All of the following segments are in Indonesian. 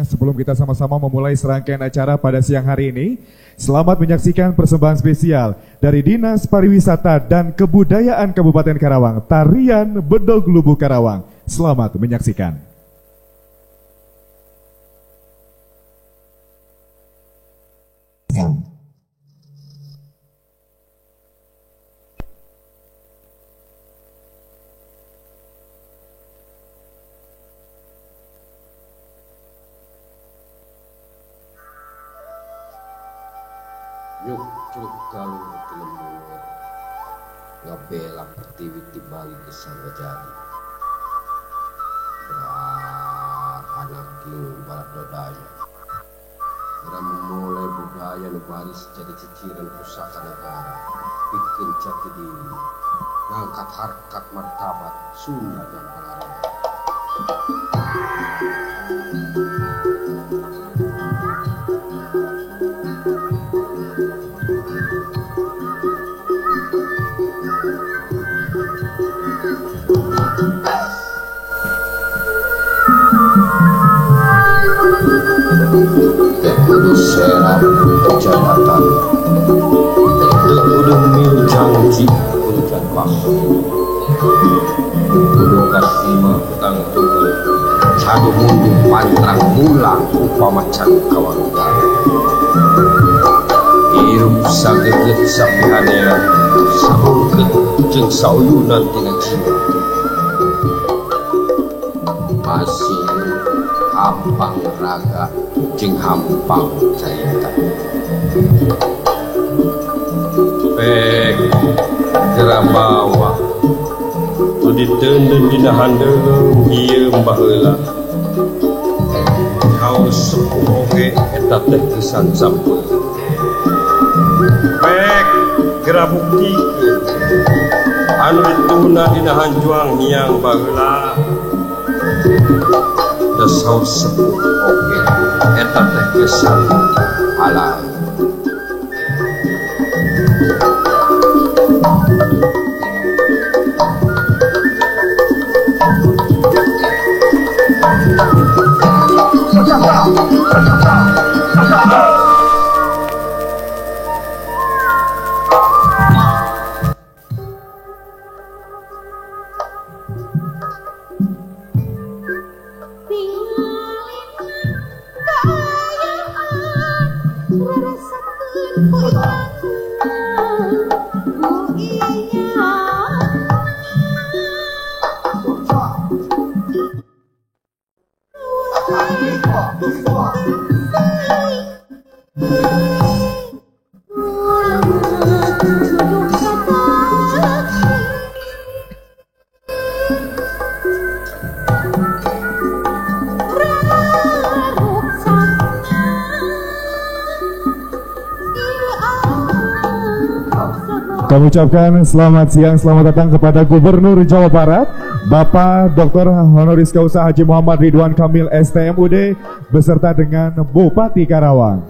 Sebelum kita sama-sama memulai serangkaian acara pada siang hari ini, selamat menyaksikan persembahan spesial dari Dinas Pariwisata dan Kebudayaan Kabupaten Karawang, Tarian Bedog Lubu Karawang. Selamat menyaksikan. Yuk curug galung tilembur ngabela pertiwi tibagi kesan jadi beranak king balat dodanya geram memulai budaya nubaris jadi ciciran pusaka negara bikin jati diri ngangkat harkat martabat Sunda dan Pangareja. Kudu serap kejabatan kudu miljang hujan waktu kudu kasima petang tunggu cadu mundu pantrang mula upama cadu kawarugan hirup sageget sapihanea sahungket jeung sauyunan tina jiwa masih hampang raga jeung hampang carita pek gerabawa nu diteundeun dina handeung ieu baheula kaos sepuh oge eta teh kesan sampul pek gerabuktikeun anu dituna dina hanjuang hiang baheula da saos sepuh oge eta teh kesan alam Kami ucapkan selamat siang, selamat datang kepada Gubernur Jawa Barat, Bapak Dr. Honoris Causa Haji Muhammad Ridwan Kamil STMUD, beserta dengan Bupati Karawang.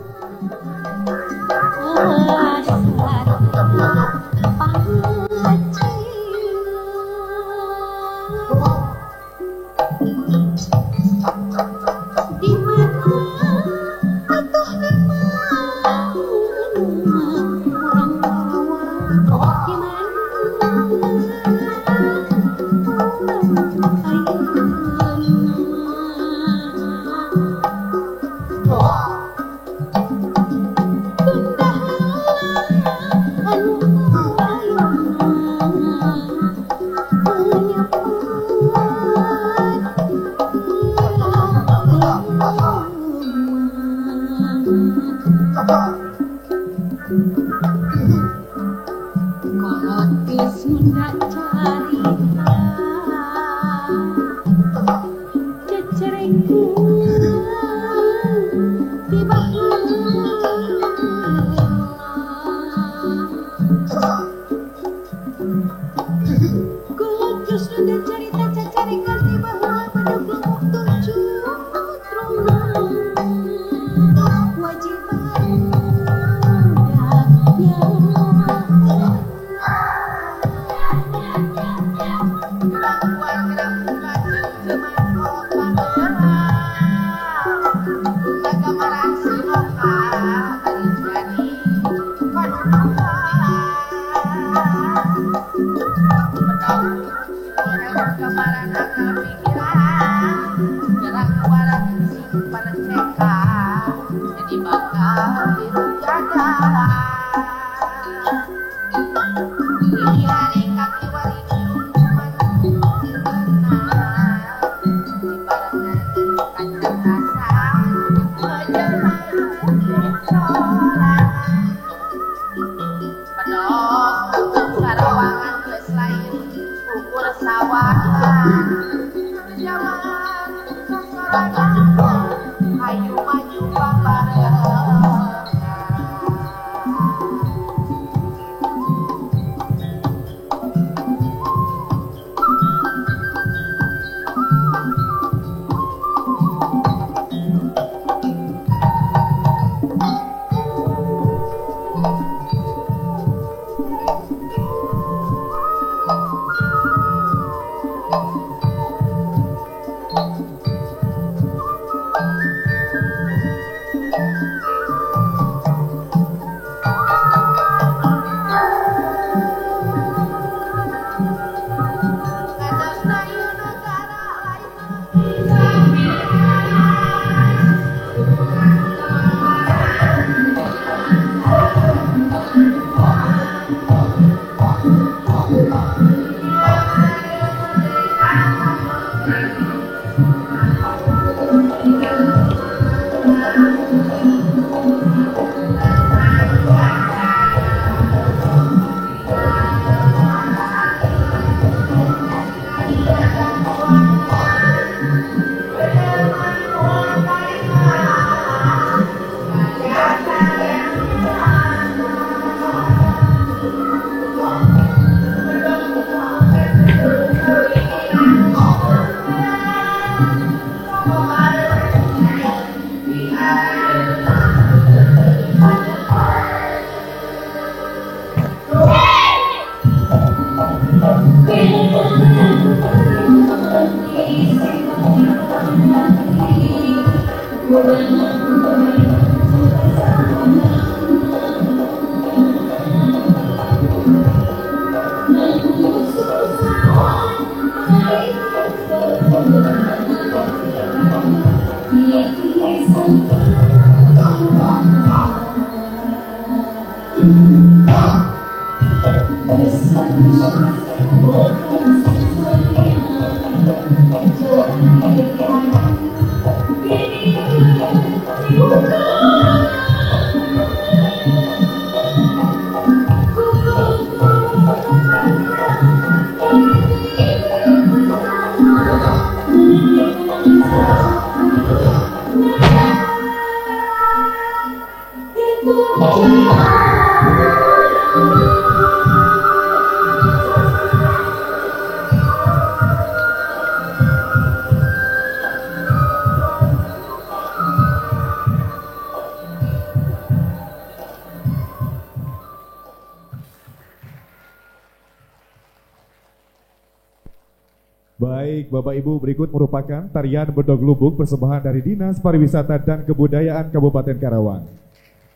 Wajiban Baik, Bapak Ibu, berikut merupakan tarian Bedog Lubuk persembahan dari Dinas Pariwisata dan Kebudayaan Kabupaten Karawang.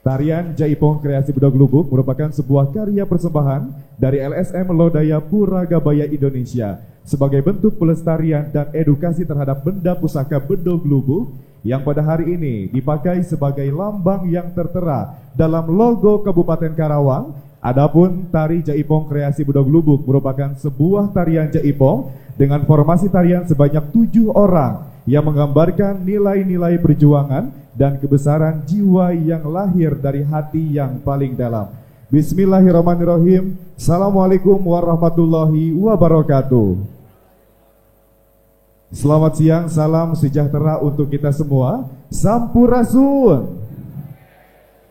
Tarian Jaipong Kreasi Bedog Lubuk merupakan sebuah karya persembahan dari LSM Lodaya Puragabaya Indonesia sebagai bentuk pelestarian dan edukasi terhadap benda pusaka Bedog Lubuk yang pada hari ini dipakai sebagai lambang yang tertera dalam logo Kabupaten Karawang. Adapun tari Jaipong Kreasi Bedog Lubuk merupakan sebuah tarian Jaipong dengan formasi tarian sebanyak 7 orang yang menggambarkan nilai-nilai perjuangan dan kebesaran jiwa yang lahir dari hati yang paling dalam. Bismillahirrahmanirrahim. Assalamualaikum warahmatullahi wabarakatuh. Selamat siang, salam sejahtera untuk kita semua. Sampurasun.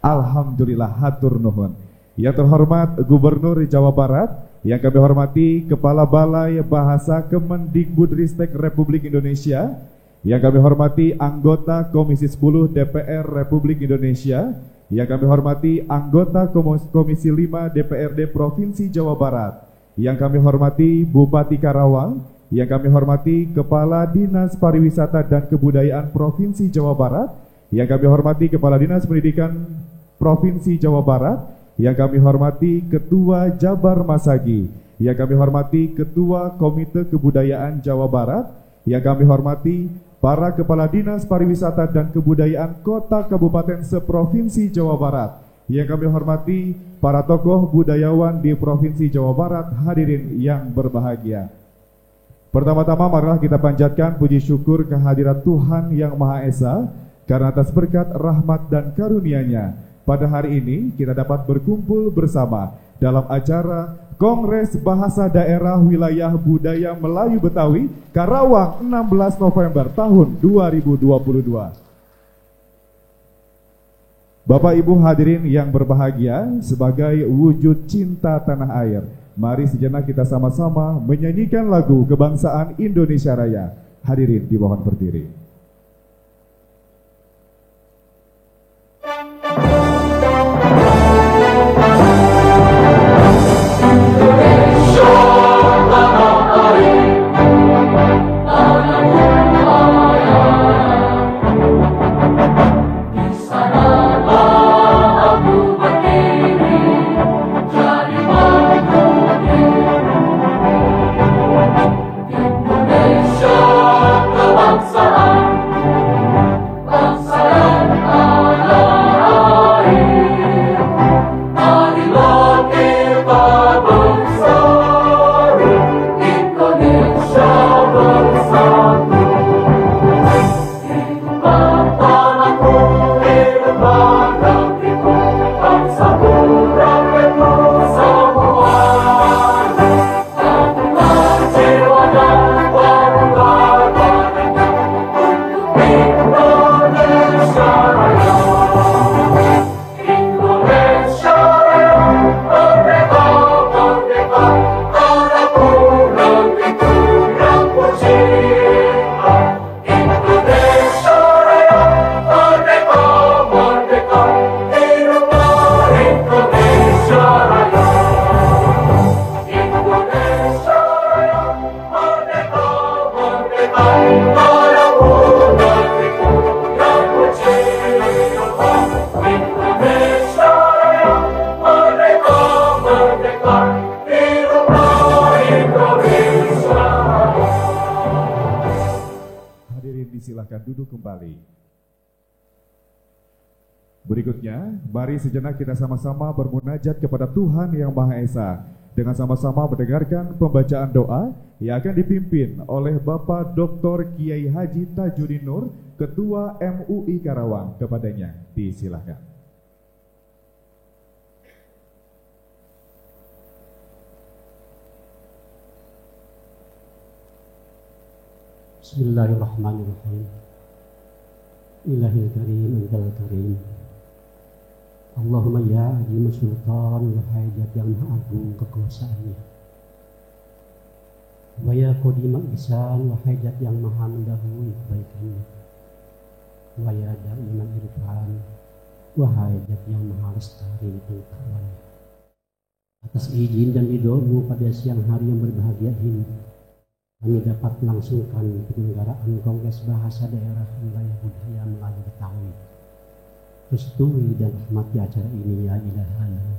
Alhamdulillah, hatur nuhun. Yang terhormat Gubernur Jawa Barat, yang kami hormati Kepala Balai Bahasa Kemendikbudristek Republik Indonesia, yang kami hormati anggota Komisi 10 DPR Republik Indonesia, yang kami hormati anggota Komisi 5 DPRD Provinsi Jawa Barat, yang kami hormati Bupati Karawang, yang kami hormati Kepala Dinas Pariwisata dan Kebudayaan Provinsi Jawa Barat, yang kami hormati Kepala Dinas Pendidikan Provinsi Jawa Barat, yang kami hormati Ketua Jabar Masagi, yang kami hormati Ketua Komite Kebudayaan Jawa Barat, yang kami hormati para Kepala Dinas Pariwisata dan Kebudayaan Kota Kabupaten seprovinsi Jawa Barat. Yang kami hormati para tokoh budayawan di Provinsi Jawa Barat, hadirin yang berbahagia. Pertama-tama marilah kita panjatkan puji syukur kehadirat Tuhan Yang Maha Esa karena atas berkat rahmat dan karunia-Nya pada hari ini kita dapat berkumpul bersama dalam acara Kongres Bahasa Daerah Wilayah Budaya Melayu Betawi Karawang 16 November tahun 2022. Bapak Ibu hadirin yang berbahagia, sebagai wujud cinta tanah air, mari sejenak kita sama-sama menyanyikan lagu kebangsaan Indonesia Raya. Hadirin dimohon berdiri. Berikutnya, mari sejenak kita sama-sama bermunajat kepada Tuhan Yang Maha Esa dengan sama-sama mendengarkan pembacaan doa yang akan dipimpin oleh Bapak Dr. Kiai Haji Tajudin Nur, Ketua MUI Karawang. Kepadanya disilakan. Bismillahirrahmanirrahim. Ilahil karim, antal karim. Allahumma ya azim sultan, wahai zat yang maha agung kekuasaannya. Wa ya qadim ihsan, wahai zat yang maha mendahului kebaikannya. Wa ya da'iman irfan, wahai zat yang maha lestari pengetahuannya. Atas izin dan ridho-Mu pada siang hari yang berbahagia ini, kami dapat melangsungkan penyelenggaraan Kongres Bahasa Daerah Wilayah Budaya Melayu Betawi. Restui dan rahmati acara ini ya ilahana.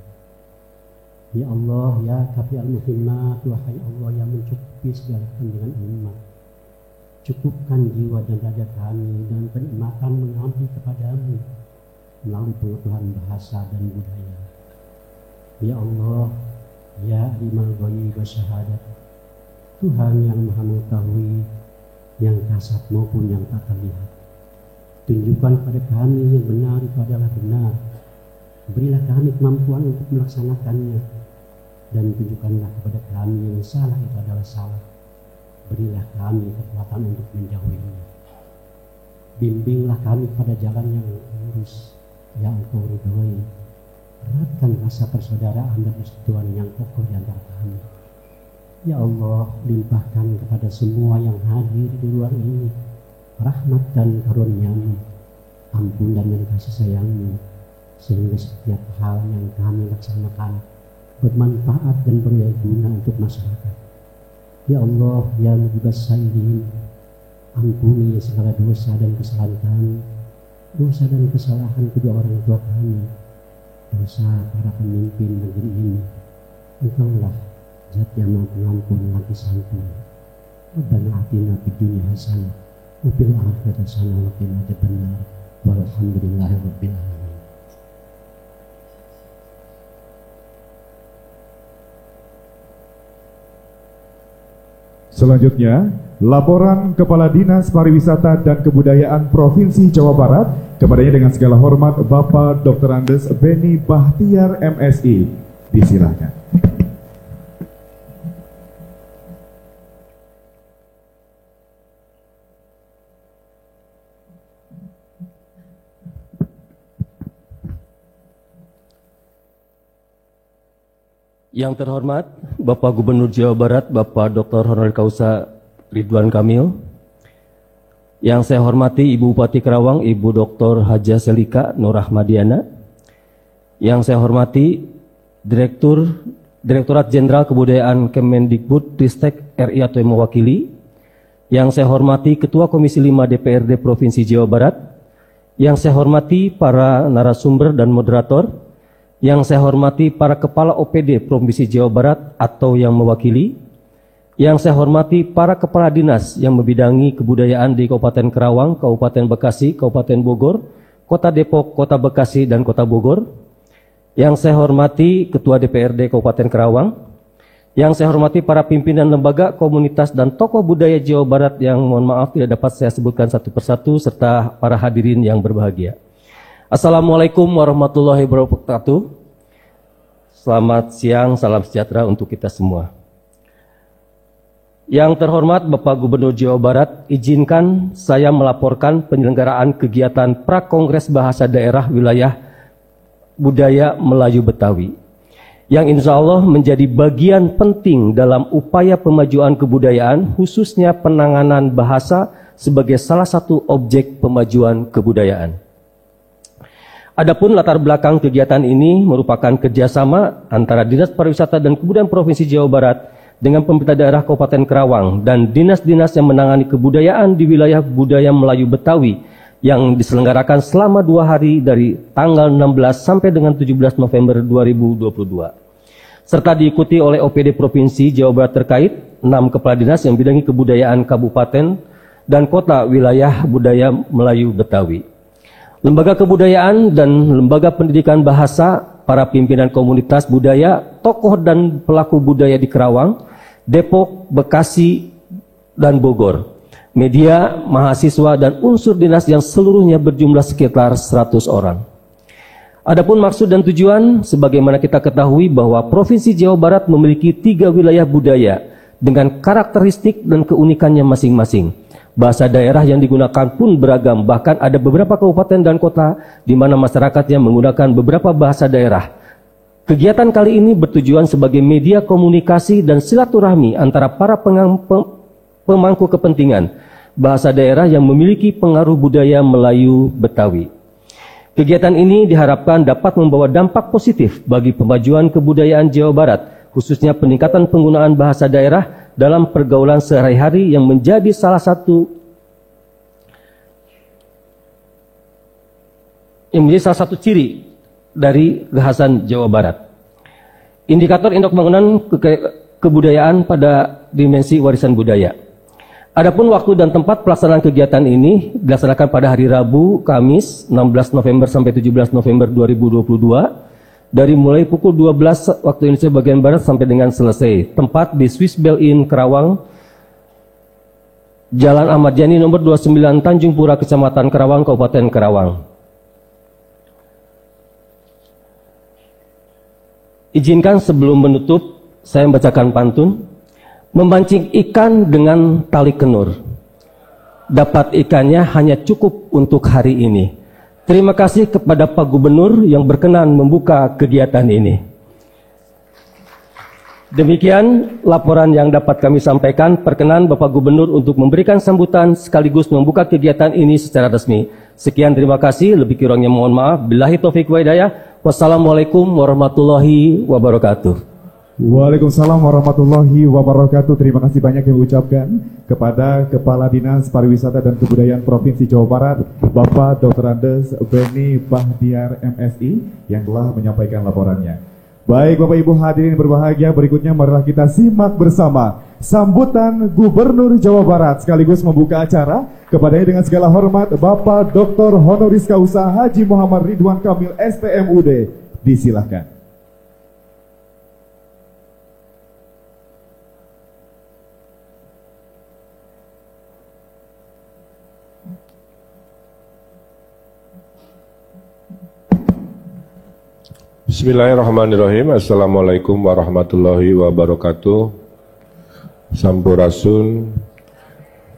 Ya Allah, ya kafi al-muhimmat, wahai Allah yang mencukupi segala kepentingan umat. Cukupkan jiwa dan raga kami dengan kenikmatan mengabdi kepadamu melalui pengetahuan bahasa dan budaya. Ya Allah, ya limal ghaib wa syahadat, Tuhan yang maha mengetahui yang kasat maupun yang tak terlihat. Tunjukkan kepada kami yang benar itu adalah benar. Berilah kami kemampuan untuk melaksanakannya. Dan tunjukkanlah kepada kami yang salah itu adalah salah. Berilah kami kekuatan untuk menjauhinya. Bimbinglah kami pada jalan yang lurus yang Engkau ridhoi. Eratkan rasa persaudaraan dan persatuan yang kokoh di antara kami. Ya Allah, limpahkan kepada semua yang hadir di luar ini rahmat dan karunia-Mu, ampunan dan kasih sayang-Mu, sehingga setiap hal yang kami laksanakan bermanfaat dan berguna untuk masyarakat. Ya Allah, ya mujibas sa'irin, ampuni segala dosa dan kesalahan kami, dosa dan kesalahan kedua orang tua kami, dosa para pemimpin negeri ini. Engkaulah zat yang maha pengampun lagi santun. Rabbana atina fid dunya hasanah Wabil akhirati hasanah wa qina adzabannar. Walhamdulillahirabbil alamin. Selanjutnya, laporan Kepala Dinas Pariwisata dan Kebudayaan Provinsi Jawa Barat, kepadanya dengan segala hormat Bapak Dr. Andes Beni Bahtiar MSI. Disilahkan. Yang terhormat Bapak Gubernur Jawa Barat, Bapak Dr. Honoris Causa Ridwan Kamil. Yang saya hormati Ibu Bupati Karawang, Ibu Dr. Haja Selika Nur Ahmadiana. Yang saya hormati Direktorat Jenderal Kebudayaan Kemendikbud Ristek RI atau yang mewakili. Yang saya hormati Ketua Komisi 5 DPRD Provinsi Jawa Barat. Yang saya hormati para narasumber dan moderator. Yang saya hormati para Kepala OPD Provinsi Jawa Barat atau yang mewakili. Yang saya hormati para Kepala Dinas yang membidangi kebudayaan di Kabupaten Karawang, Kabupaten Bekasi, Kabupaten Bogor, Kota Depok, Kota Bekasi, dan Kota Bogor. Yang saya hormati Ketua DPRD Kabupaten Karawang. Yang saya hormati para pimpinan lembaga, komunitas, dan tokoh budaya Jawa Barat yang mohon maaf tidak dapat saya sebutkan satu persatu, serta para hadirin yang berbahagia. Assalamualaikum warahmatullahi wabarakatuh. Selamat siang, salam sejahtera untuk kita semua. Yang terhormat Bapak Gubernur Jawa Barat, izinkan saya melaporkan penyelenggaraan kegiatan Prakongres Bahasa Daerah Wilayah Budaya Melayu Betawi, yang insya Allah menjadi bagian penting dalam upaya pemajuan kebudayaan, khususnya penanganan bahasa sebagai salah satu objek pemajuan kebudayaan. Adapun latar belakang kegiatan ini merupakan kerjasama antara Dinas Pariwisata dan Kebudayaan Provinsi Jawa Barat dengan pemerintah daerah Kabupaten Karawang dan dinas-dinas yang menangani kebudayaan di wilayah budaya Melayu Betawi yang diselenggarakan selama 2 hari dari tanggal 16 sampai dengan 17 November 2022. Serta diikuti oleh OPD Provinsi Jawa Barat terkait 6 kepala dinas yang bidangi kebudayaan kabupaten dan kota wilayah budaya Melayu Betawi. Lembaga kebudayaan dan lembaga pendidikan bahasa, para pimpinan komunitas budaya, tokoh dan pelaku budaya di Karawang, Depok, Bekasi, dan Bogor, media, mahasiswa, dan unsur dinas yang seluruhnya berjumlah sekitar 100 orang. Adapun maksud dan tujuan, sebagaimana kita ketahui bahwa Provinsi Jawa Barat memiliki 3 wilayah budaya dengan karakteristik dan keunikannya masing-masing. Bahasa daerah yang digunakan pun beragam, bahkan ada beberapa kabupaten dan kota di mana masyarakatnya menggunakan beberapa bahasa daerah. Kegiatan kali ini bertujuan sebagai media komunikasi dan silaturahmi antara para pemangku kepentingan bahasa daerah yang memiliki pengaruh budaya Melayu Betawi. Kegiatan ini diharapkan dapat membawa dampak positif bagi pemajuan kebudayaan Jawa Barat, khususnya peningkatan penggunaan bahasa daerah dalam pergaulan sehari-hari yang menjadi salah satu ciri dari kekhasan Jawa Barat. Indikator indeks pembangunan kebudayaan pada dimensi warisan budaya. Adapun waktu dan tempat pelaksanaan kegiatan ini dilaksanakan pada hari Rabu, Kamis, 16 November sampai 17 November 2022. Dari mulai pukul 12 waktu Indonesia bagian Barat sampai dengan selesai. Tempat di Swiss Bell Inn Karawang, Jalan Ahmad Yani nomor 29 Tanjung Pura, Kecamatan Karawang, Kabupaten Karawang. Izinkan sebelum menutup, saya membacakan pantun. Memancing ikan dengan tali kenur, dapat ikannya hanya cukup untuk hari ini. Terima kasih kepada Pak Gubernur yang berkenan membuka kegiatan ini. Demikian laporan yang dapat kami sampaikan. Perkenan Bapak Gubernur untuk memberikan sambutan sekaligus membuka kegiatan ini secara resmi. Sekian, terima kasih. Lebih kurangnya mohon maaf. Billahi taufiq wa hidayah. Wassalamualaikum warahmatullahi wabarakatuh. Waalaikumsalam warahmatullahi wabarakatuh. Terima kasih banyak yang mengucapkan kepada Kepala Dinas Pariwisata dan Kebudayaan Provinsi Jawa Barat, Bapak Dr. Andes Beni Bahtiar MSI, yang telah menyampaikan laporannya. Baik Bapak Ibu hadirin berbahagia, berikutnya marilah kita simak bersama sambutan Gubernur Jawa Barat sekaligus membuka acara. Kepadanya dengan segala hormat Bapak Dr. Honoris Causa Haji Muhammad Ridwan Kamil STMUD. Disilahkan. Bismillahirrahmanirrahim. Assalamualaikum warahmatullahi wabarakatuh. Sampurasun,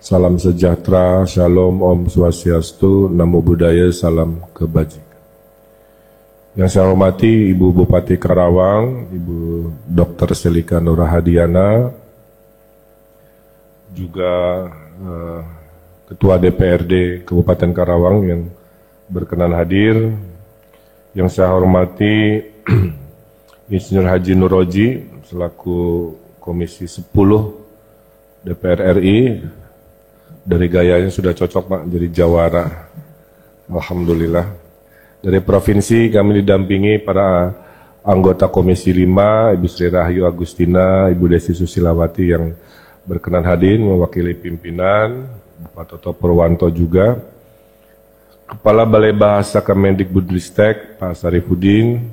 salam sejahtera, shalom, om swastiastu, namo buddhaya, salam kebajikan. Yang saya hormati Ibu Bupati Karawang, Ibu Dr. Selika Nurhadiana, juga Ketua DPRD Kabupaten Karawang yang berkenan hadir. Yang saya hormati Insinyur Haji Nuroji selaku Komisi 10 DPR RI. Dari gayanya sudah cocok Pak jadi jawara. Alhamdulillah. Dari provinsi kami didampingi para anggota Komisi 5, Ibu Sri Rahayu Agustina, Ibu Desi Susilawati yang berkenan hadir mewakili pimpinan, Bapak Toto Purwanto juga. Kepala Balai Bahasa Kemendikbudristek, Pak Sarifudin,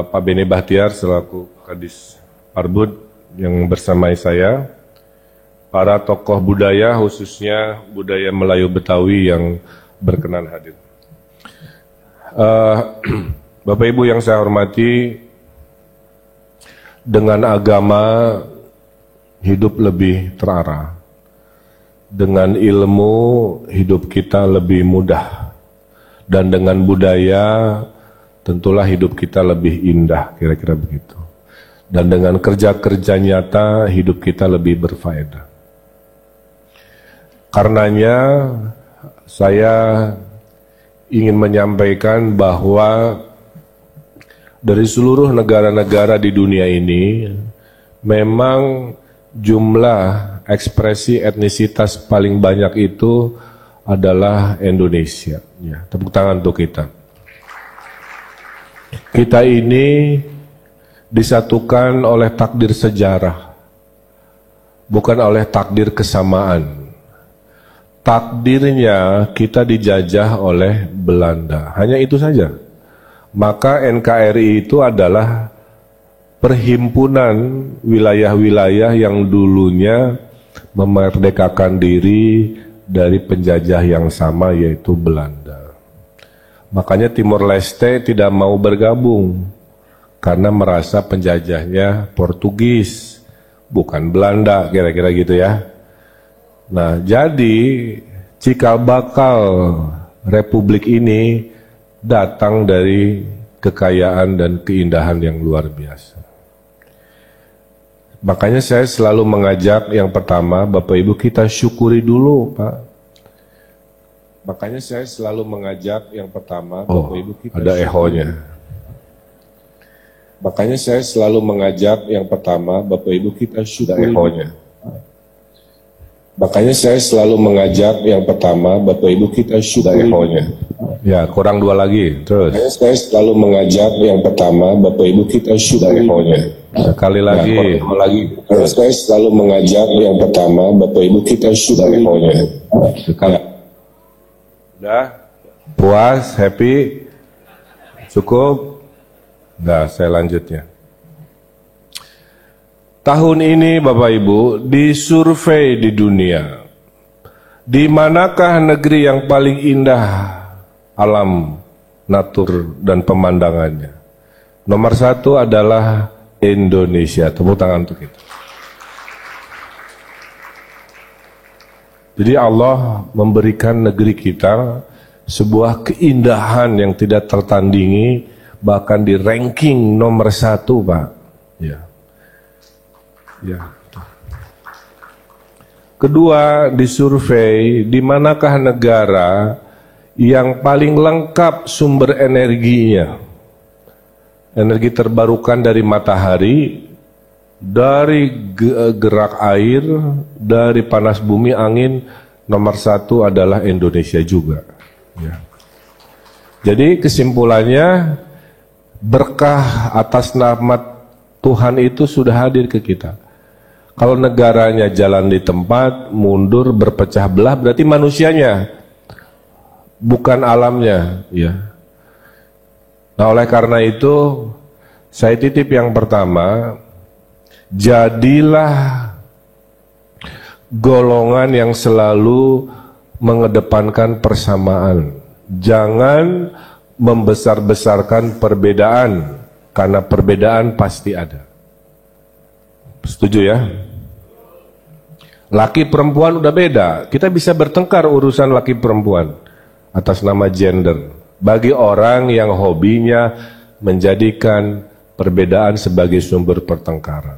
Pak Beni Bahtiar selaku Kadis Parbud yang bersamai saya, para tokoh budaya khususnya budaya Melayu Betawi yang berkenan hadir. Bapak Ibu yang saya hormati, dengan agama hidup lebih terarah. Dengan ilmu hidup kita lebih mudah, dan dengan budaya tentulah hidup kita lebih indah, kira-kira begitu. Dan dengan kerja-kerja nyata hidup kita lebih berfaedah. Karenanya saya ingin menyampaikan bahwa dari seluruh negara-negara di dunia ini memang jumlah ekspresi etnisitas paling banyak itu adalah Indonesia. Ya, tepuk tangan untuk kita. Kita ini disatukan oleh takdir sejarah, bukan oleh takdir kesamaan. Takdirnya kita dijajah oleh Belanda, hanya itu saja. Maka NKRI itu adalah perhimpunan wilayah-wilayah yang dulunya memerdekakan diri dari penjajah yang sama, yaitu Belanda. Makanya Timor Leste tidak mau bergabung karena merasa penjajahnya Portugis, bukan Belanda, kira-kira gitu ya. Nah, jadi cikal bakal Republik ini datang dari kekayaan dan keindahan yang luar biasa. Makanya saya selalu mengajak yang pertama, Bapak Ibu kita syukuri dulu Pak. Makanya saya selalu mengajak yang pertama, Bapak Ibu kita ada ehonya. Makanya saya selalu mengajak yang pertama, Bapak Ibu kita syukuri ehonya. Makanya saya selalu mengajak yang pertama, Bapak Ibu kita syukuri ehonya. Ya, kurang dua lagi, terus. Makanya saya selalu mengajak yang pertama, Bapak Ibu kita syukuri ehonya. Sekali lagi, terus saya selalu mengajak yang pertama, Bapak Ibu kita syukuri ehonya. Sekali. Udah? Puas? Happy? Cukup? Nah, saya lanjutnya. Tahun ini Bapak Ibu disurvei di dunia, di manakah negeri yang paling indah alam, natur dan pemandangannya? Nomor 1 adalah Indonesia. Tepuk tangan untuk itu. Jadi Allah memberikan negeri kita sebuah keindahan yang tidak tertandingi, bahkan di ranking nomor 1 Pak. Ya. Ya. Kedua, disurvei di manakah negara yang paling lengkap sumber energinya. Energi terbarukan dari matahari, dari gerak air, dari panas bumi, angin. Nomor 1 adalah Indonesia juga. Ya. Jadi kesimpulannya, berkah atas nama Tuhan itu sudah hadir ke kita. Kalau negaranya jalan di tempat, mundur, berpecah belah, berarti manusianya, bukan alamnya, ya. Nah, oleh karena itu, saya titip yang pertama, jadilah golongan yang selalu mengedepankan persamaan. Jangan membesar-besarkan perbedaan, karena perbedaan pasti ada. Setuju ya? Laki perempuan udah beda. Kita bisa bertengkar urusan laki perempuan atas nama gender. Bagi orang yang hobinya menjadikan perbedaan sebagai sumber pertengkaran.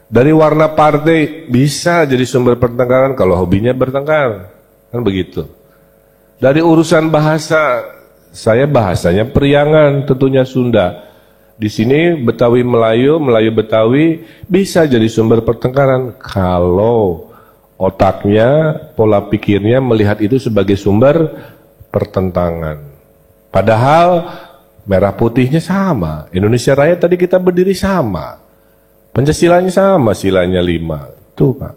Dari warna partai bisa jadi sumber pertengkaran kalau hobinya bertengkar. Kan begitu. Dari urusan bahasa, saya bahasanya Priangan, tentunya Sunda. Di sini Betawi Melayu, Melayu Betawi bisa jadi sumber pertengkaran kalau otaknya, pola pikirnya melihat itu sebagai sumber pertentangan. Padahal merah putihnya sama. Indonesia Raya tadi kita berdiri sama. Pancasilanya sama, silanya 5. Tuh Pak.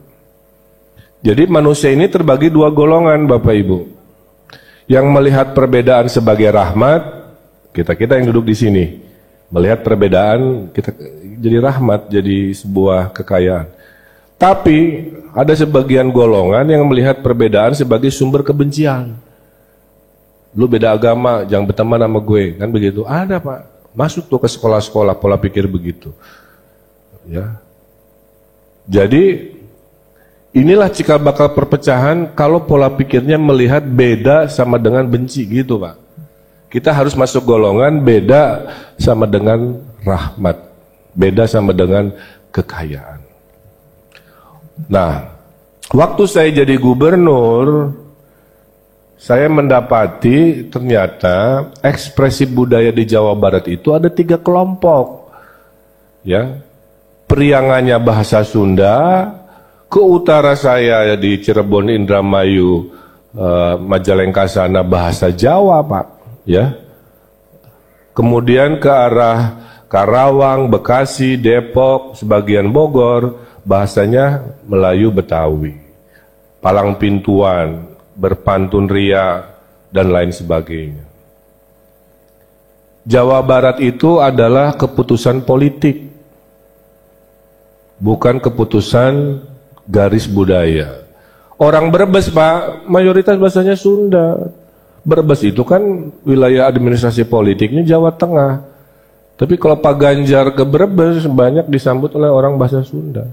Jadi manusia ini terbagi dua golongan Bapak Ibu. Yang melihat perbedaan sebagai rahmat, kita yang duduk di sini. Melihat perbedaan, kita jadi rahmat, jadi sebuah kekayaan. Tapi ada sebagian golongan yang melihat perbedaan sebagai sumber kebencian. Lu beda agama, jangan berteman sama gue, kan begitu. Ada Pak, masuk tuh ke sekolah-sekolah pola pikir begitu. Ya. Jadi inilah cikal bakal perpecahan kalau pola pikirnya melihat beda sama dengan benci gitu Pak. Kita harus masuk golongan beda sama dengan rahmat, beda sama dengan kekayaan. Nah, waktu saya jadi gubernur, saya mendapati ternyata ekspresi budaya di Jawa Barat itu ada 3 kelompok. Ya. Priangannya bahasa Sunda, ke utara saya di Cirebon, Indramayu, Majalengka sana bahasa Jawa, Pak, ya. Kemudian ke arah Karawang, Bekasi, Depok, sebagian Bogor, bahasanya Melayu Betawi. Palang Pintuan, berpantun ria, dan lain sebagainya. Jawa Barat itu adalah keputusan politik, bukan keputusan garis budaya. Orang Brebes Pak, mayoritas bahasanya Sunda. Brebes itu kan wilayah administrasi politiknya Jawa Tengah. Tapi kalau Pak Ganjar ke Brebes banyak disambut oleh orang bahasa Sunda.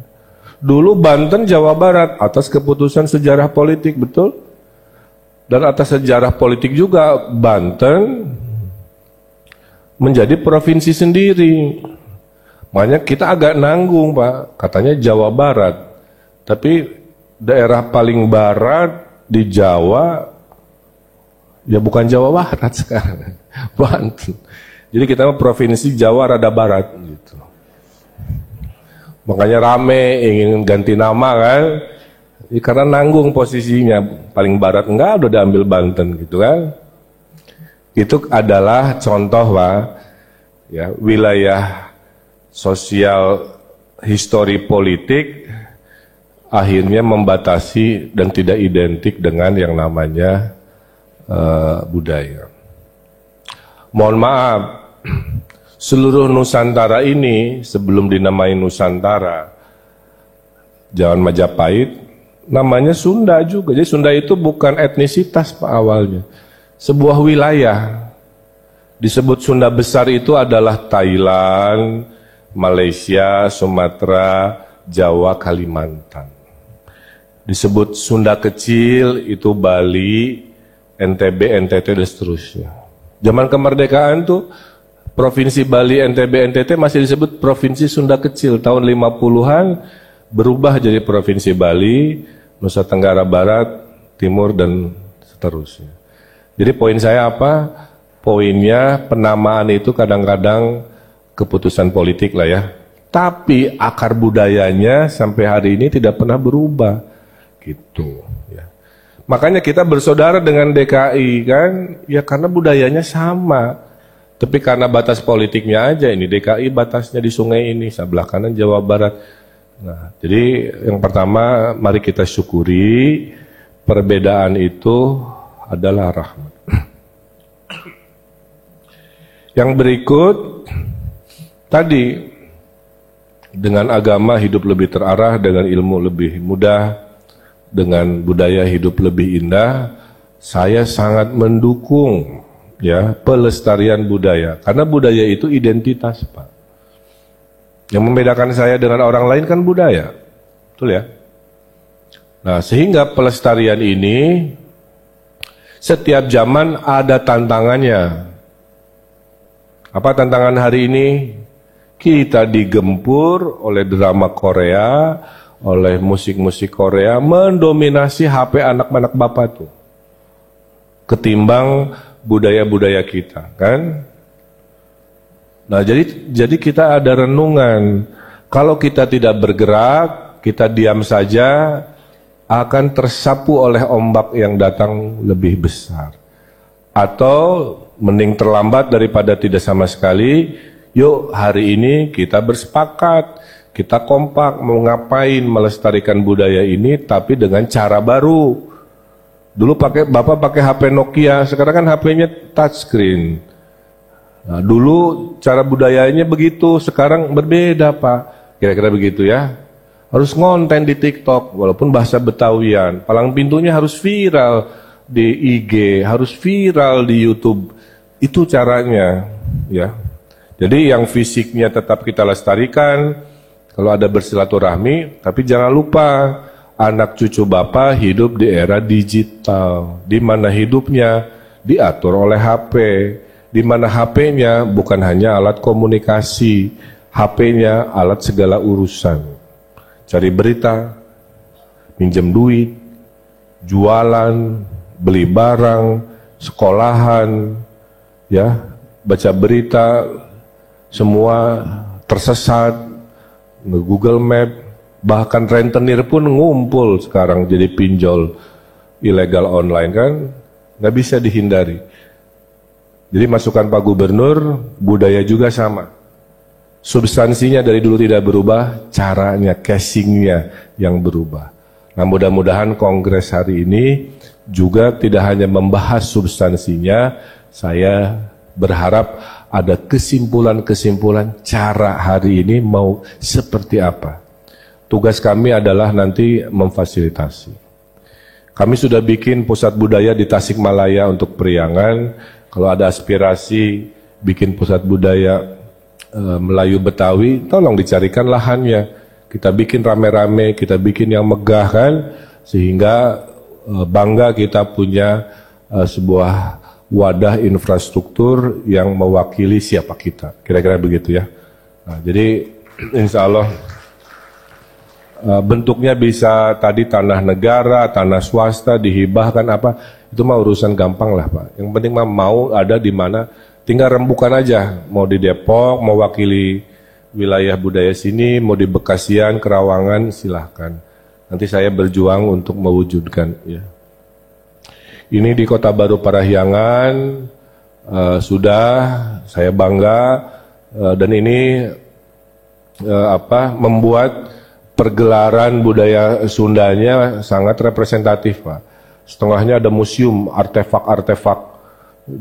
Dulu Banten Jawa Barat atas keputusan sejarah politik, betul? Dan atas sejarah politik juga Banten menjadi provinsi sendiri. Makanya kita agak nanggung Pak, katanya Jawa Barat. Tapi daerah paling barat di Jawa, ya bukan Jawa Barat sekarang, Banten. Jadi kita provinsi Jawa rada barat gitu. Makanya rame ingin ganti nama kan, ya, karena nanggung posisinya paling barat, enggak udah diambil Banten gitu kan. Itu adalah contoh Pak, ya, wilayah sosial histori politik akhirnya membatasi dan tidak identik dengan yang namanya budaya. Mohon maaf, seluruh Nusantara ini sebelum dinamai Nusantara, zaman Majapahit namanya Sunda juga. Jadi Sunda itu bukan etnisitas Pak awalnya, sebuah wilayah. Disebut Sunda besar itu adalah Thailand, Malaysia, Sumatera, Jawa, Kalimantan. Disebut Sunda kecil itu Bali, NTB, NTT dan seterusnya. Zaman kemerdekaan tuh Provinsi Bali, NTB, NTT masih disebut Provinsi Sunda kecil. Tahun 50-an berubah jadi Provinsi Bali, Nusa Tenggara Barat, Timur dan seterusnya. Jadi poin saya apa? Poinnya penamaan itu kadang-kadang keputusan politik lah ya. Tapi akar budayanya sampai hari ini tidak pernah berubah. Gitu ya. Makanya kita bersaudara dengan DKI kan, ya karena budayanya sama. Tapi karena batas politiknya aja, ini DKI batasnya di sungai ini, sebelah kanan Jawa Barat. Nah, jadi yang pertama mari kita syukuri perbedaan itu adalah rahmat. Yang berikut tadi, dengan agama hidup lebih terarah, dengan ilmu lebih mudah, dengan budaya hidup lebih indah, saya sangat mendukung ya pelestarian budaya, karena budaya itu identitas, Pak. Yang membedakan saya dengan orang lain kan budaya, betul ya? Nah, sehingga pelestarian ini setiap zaman ada tantangannya. Apa tantangan hari ini? Kita digempur oleh drama Korea, oleh musik-musik Korea, mendominasi HP anak-anak bapak tuh, ketimbang budaya-budaya kita, kan? Nah, jadi kita ada renungan. Kalau kita tidak bergerak, kita diam saja, akan tersapu oleh ombak yang datang lebih besar. Atau mending terlambat daripada tidak sama sekali. Yuk hari ini kita bersepakat, kita kompak mau ngapain melestarikan budaya ini, tapi dengan cara baru. Dulu Bapak pakai HP Nokia, sekarang kan HP-nya touchscreen. Nah, dulu cara budayanya begitu, sekarang berbeda, Pak. Kira-kira begitu ya. Harus ngonten di TikTok, walaupun bahasa Betawian. Palang pintunya harus viral di IG, harus viral di YouTube. Itu caranya, ya. Jadi yang fisiknya tetap kita lestarikan, kalau ada bersilaturahmi, tapi jangan lupa anak cucu Bapak hidup di era digital, di mana hidupnya diatur oleh HP, di mana HP-nya bukan hanya alat komunikasi, HP-nya alat segala urusan. Cari berita, pinjam duit, jualan, beli barang, sekolahan, ya, baca berita, semua tersesat, nge-Google Map, bahkan rentenir pun ngumpul sekarang jadi pinjol ilegal online, kan? Nggak bisa dihindari. Jadi masukan Pak Gubernur, budaya juga sama. Substansinya dari dulu tidak berubah, caranya, casingnya yang berubah. Nah, mudah-mudahan kongres hari ini juga tidak hanya membahas substansinya, saya berharap ada kesimpulan-kesimpulan cara hari ini mau seperti apa. Tugas kami adalah nanti memfasilitasi. Kami sudah bikin pusat budaya di Tasikmalaya untuk Priangan. Kalau ada aspirasi bikin pusat budaya Melayu Betawi, tolong dicarikan lahannya. Kita bikin rame-rame, kita bikin yang megah, kan, sehingga bangga kita punya sebuah wadah infrastruktur yang mewakili siapa kita. Kira-kira begitu ya. Nah, jadi insya Allah bentuknya bisa tadi tanah negara, tanah swasta, dihibahkan apa, itu mah urusan gampang lah, Pak. Yang penting mah mau ada di mana, tinggal rembukan aja. Mau di Depok, mau wakili wilayah budaya sini, mau di Bekasian, Kerawangan, silahkan. Nanti saya berjuang untuk mewujudkan. Ya. Ini di Kota Baru Parahyangan sudah, saya bangga, dan ini membuat pergelaran budaya Sundanya sangat representatif, Pak. Setengahnya ada museum artefak-artefak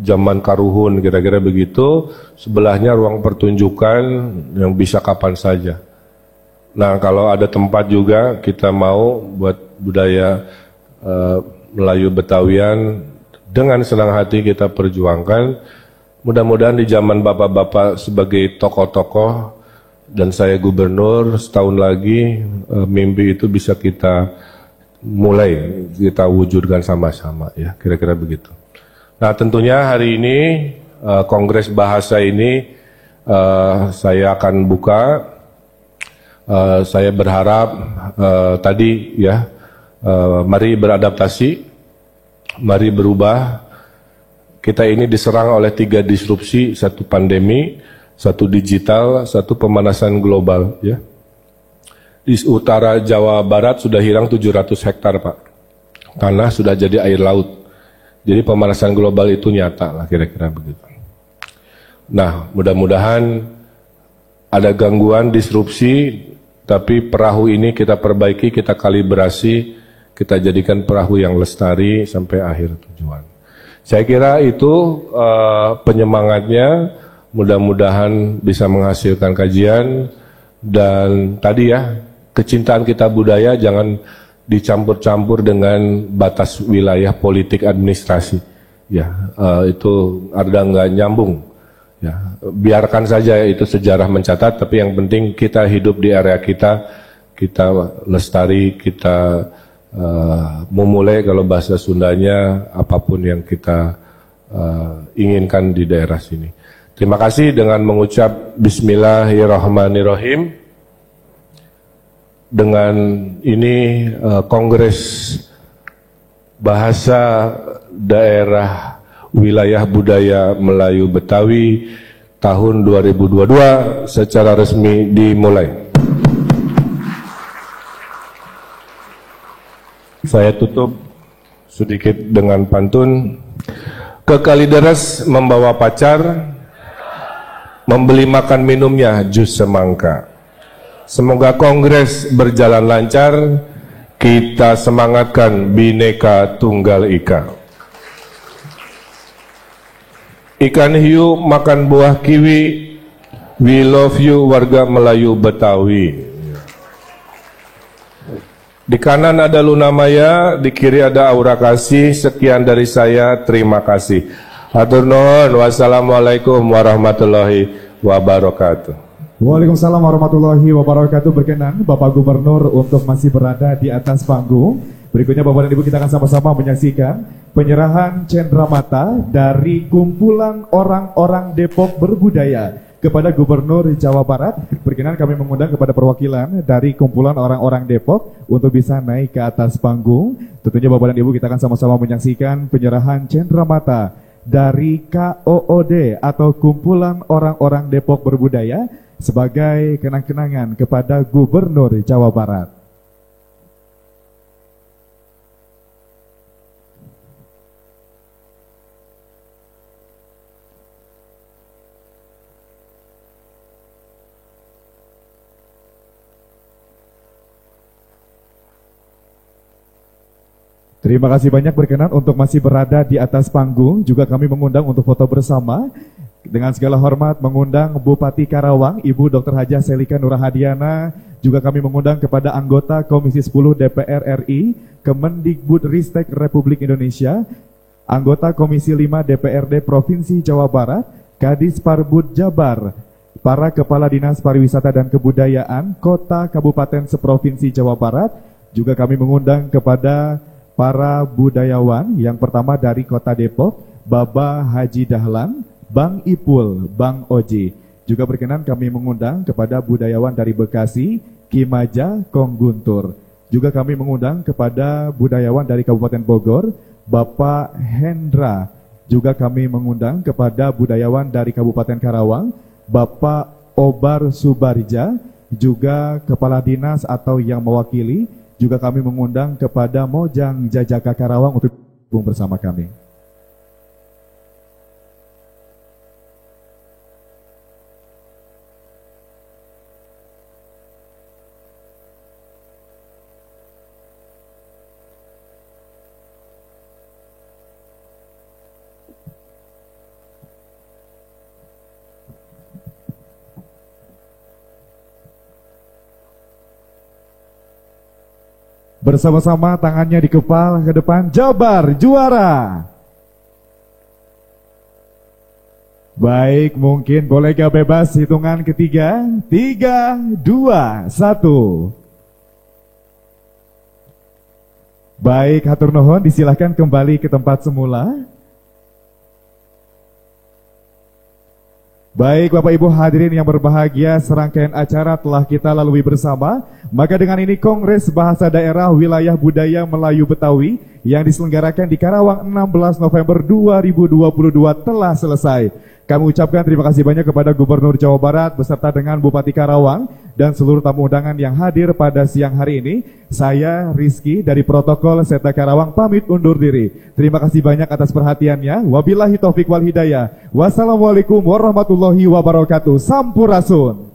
zaman Karuhun, kira-kira begitu. Sebelahnya ruang pertunjukan yang bisa kapan saja. Nah, kalau ada tempat juga kita mau buat budaya Melayu Betawian, dengan senang hati kita perjuangkan. Mudah-mudahan di zaman bapak-bapak sebagai tokoh-tokoh dan saya gubernur, setahun lagi mimpi itu bisa kita mulai, kita wujudkan sama-sama, ya, kira-kira begitu. Nah, tentunya hari ini Kongres Bahasa ini saya akan buka. Saya berharap tadi ya, mari beradaptasi, mari berubah. Kita ini diserang oleh 3 disrupsi, 1 pandemi, 1 digital, 1 pemanasan global, ya. Di utara Jawa Barat sudah hilang 700 hektar, Pak. Tanah sudah jadi air laut. Jadi pemanasan global itu nyata lah, kira-kira begitu. Nah, mudah-mudahan ada gangguan, disrupsi, tapi perahu ini kita perbaiki, kita kalibrasi, kita jadikan perahu yang lestari sampai akhir tujuan. Saya kira itu penyemangatnya, mudah-mudahan bisa menghasilkan kajian, dan tadi ya, kecintaan kita budaya jangan dicampur-campur dengan batas wilayah politik administrasi. Ya, itu ada nggak nyambung. Ya, biarkan saja itu sejarah mencatat, tapi yang penting kita hidup di area kita lestari, kita memulai kalau bahasa Sundanya apapun yang kita inginkan di daerah sini. Terima kasih dengan mengucap Bismillahirrahmanirrahim. Dengan ini Kongres Bahasa Daerah Wilayah Budaya Melayu Betawi tahun 2022 secara resmi dimulai. Saya tutup sedikit dengan pantun. Ke Kalideres membawa pacar, membeli makan minumnya jus semangka. Semoga kongres berjalan lancar, kita semangatkan Bhinneka Tunggal Ika. Ikan hiu makan buah kiwi, we love you warga Melayu Betawi. Di kanan ada Luna Maya, di kiri ada Aura Kasih. Sekian dari saya, terima kasih. Hatur nuhun, wassalamualaikum warahmatullahi wabarakatuh. Waalaikumsalam warahmatullahi wabarakatuh. Berkenan Bapak Gubernur untuk masih berada di atas panggung. Berikutnya Bapak dan Ibu kita akan sama-sama menyaksikan penyerahan cendramata dari kumpulan orang-orang Depok berbudaya kepada Gubernur Jawa Barat. Berkenan kami mengundang kepada perwakilan dari kumpulan orang-orang Depok untuk bisa naik ke atas panggung. Tentunya Bapak dan Ibu kita akan sama-sama menyaksikan penyerahan cendramata dari KOOD atau kumpulan orang-orang Depok berbudaya sebagai kenang-kenangan kepada Gubernur Jawa Barat. Terima kasih banyak, berkenan untuk masih berada di atas panggung. Juga kami mengundang untuk foto bersama. Dengan segala hormat mengundang Bupati Karawang, Ibu Dr. Hajah Selika Nurhadiana. Juga kami mengundang kepada anggota Komisi 10 DPR RI, Kemendikbudristek Republik Indonesia, anggota Komisi 5 DPRD Provinsi Jawa Barat, Kadis Parbud Jabar, para Kepala Dinas Pariwisata dan Kebudayaan Kota Kabupaten seprovinsi Jawa Barat. Juga kami mengundang kepada para budayawan, yang pertama dari Kota Depok, Baba Haji Dahlan, Bang Ipul, Bang Oji. Juga berkenan kami mengundang kepada budayawan dari Bekasi, Kimaja, Kong Guntur. Juga kami mengundang kepada budayawan dari Kabupaten Bogor, Bapak Hendra. Juga kami mengundang kepada budayawan dari Kabupaten Karawang, Bapak Obar Subarja. Juga Kepala Dinas atau yang mewakili. Juga kami mengundang kepada Mojang Jajaka Karawang untuk bergabung bersama kami. Bersama-sama tangannya dikepal ke depan, Jabar juara. Baik, mungkin boleh gak bebas hitungan ketiga. 3, 2, 1. Baik, hatur nuhun, disilahkan kembali ke tempat semula. Baik Bapak Ibu hadirin yang berbahagia, serangkaian acara telah kita lalui bersama. Maka dengan ini Kongres Bahasa Daerah Wilayah Budaya Melayu Betawi yang diselenggarakan di Karawang 16 November 2022 telah selesai. Kami ucapkan terima kasih banyak kepada Gubernur Jawa Barat beserta dengan Bupati Karawang dan seluruh tamu undangan yang hadir pada siang hari ini. Saya Rizky dari Protokol Seta Karawang pamit undur diri. Terima kasih banyak atas perhatiannya. Wabillahi taufik wal hidayah. Wassalamualaikum warahmatullahi wabarakatuh. Sampurasun.